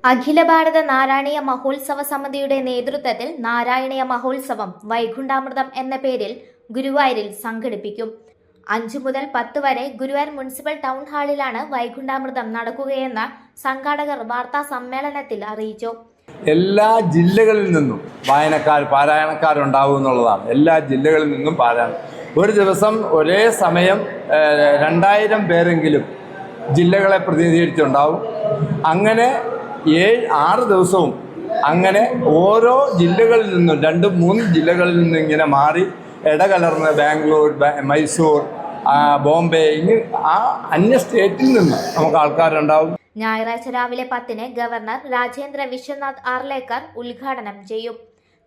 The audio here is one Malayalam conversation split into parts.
അഖില ഭാരത നാരായണീയ മഹോത്സവ സമിതിയുടെ നേതൃത്വത്തിൽ നാരായണീയ മഹോത്സവം വൈകുണ്ഠാമൃതം എന്ന പേരിൽ ഗുരുവായൂരിൽ സംഘടിപ്പിക്കും. 5 മുതൽ 10 വരെ ഗുരുവായൂർ മുനിസിപ്പൽ ടൗൺ ഹാളിലാണ് വൈകുണ്ഠാമൃതം നടക്കുകയെന്ന് സംഘാടകർ വാർത്താ സമ്മേളനത്തിൽ അറിയിച്ചു. എല്ലാ ജില്ലകളിൽ നിന്നും പാരായണക്കാരുണ്ടാവും എന്നുള്ളതാണ്. എല്ലാ ജില്ലകളിൽ നിന്നും പാരായണം. ഒരു ദിവസം ഒരേ സമയം 2000 പേരെങ്കിലും ജില്ലകളെ പ്രതിനിധീകരിച്ചുണ്ടാവും. അങ്ങനെ 6 ദിവസവും അങ്ങനെ ഓരോ ജില്ലകളിൽ നിന്നും 2-3 ജില്ലകളിൽ നിന്നും ഇങ്ങനെ മാറി ഇടകലർന്ന് ബാംഗ്ലൂർ, മൈസൂർ, ബോംബെ, ഇങ്ങനെ അന്യ സ്റ്റേറ്റിൽ നിന്ന് നമുക്ക് ആൾക്കാരുണ്ടാവും. ഞായറാഴ്ച രാവിലെ 10-ന് ഗവർണർ രാജേന്ദ്ര വിശ്വനാഥ് ആർലേക്കർ ഉദ്ഘാടനം ചെയ്യും.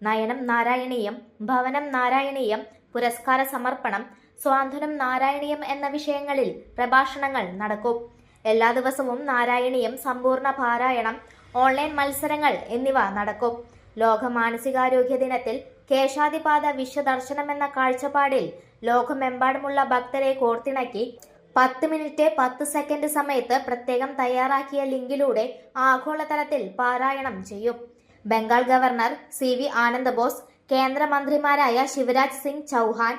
നയനം നാരായണീയം, ഭവനം നാരായണീയം, പുരസ്കാര സമർപ്പണം, സ്വാന്തനം നാരായണീയം എന്ന വിഷയങ്ങളിൽ പ്രഭാഷണങ്ങൾ നടക്കും. എല്ലാ ദിവസവും നാരായണീയം, സമ്പൂർണ്ണ പാരായണം, ഓൺലൈൻ മത്സരങ്ങൾ എന്നിവ നടക്കും. ലോക മാനസികാരോഗ്യ ദിനത്തിൽ കേശാദിപാദ വിശ്വദർശനം എന്ന കാഴ്ചപ്പാടിൽ ലോകമെമ്പാടുമുള്ള ഭക്തരെ കോർത്തിണക്കി 10 മിനിറ്റ് 10 സെക്കൻഡ് സമയത്ത് പ്രത്യേകം തയ്യാറാക്കിയ ലിങ്കിലൂടെ ആഗോളതലത്തിൽ പാരായണം ചെയ്യും. Bengal governor CV Anand boss, കേന്ദ്രമന്ത്രിമാരായ ശിവരാജ് സിംഗ് ചൗഹാൻ,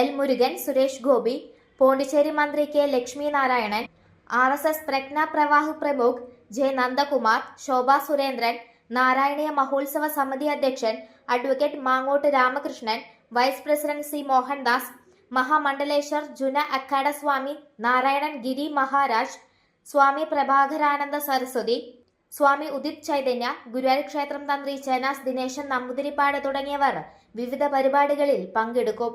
L മുരുകൻ, സുരേഷ് ഗോപി, പോണ്ടിച്ചേരി മന്ത്രി K ലക്ഷ്മി നാരായണൻ, RSS പ്രജ്ഞ പ്രവാഹ് പ്രമുഖ് J നന്ദകുമാർ, ശോഭ സുരേന്ദ്രൻ, നാരായണീയ മഹോത്സവ സമിതി അധ്യക്ഷൻ advocate Mangott Ramakrishnan, vice president C Mohandas, Mahamandaleshwar Juna Akhada Swami Narayanan Giri Maharaj, Swami Prabhakarananda Saraswati, Swami Udit Chaitanya, Guruvayur ക്ഷേത്രം തന്ത്രി ചേനാസ് ദിനേശൻ നമ്പൂതിരിപ്പാട് തുടങ്ങിയവർ വിവിധ പരിപാടികളിൽ പങ്കെടുക്കും.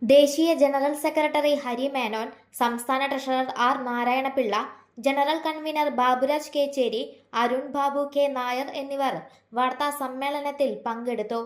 ദേശീയ ജനറൽ സെക്രട്ടറി ഹരി മേനോൻ, സംസ്ഥാന treasurer R Narayana Pillai, general convener Baburaj Kechery, Arun Babu K Nair എന്നിവർ വാർത്താ സമ്മേളനത്തിൽ പങ്കെടുത്തു.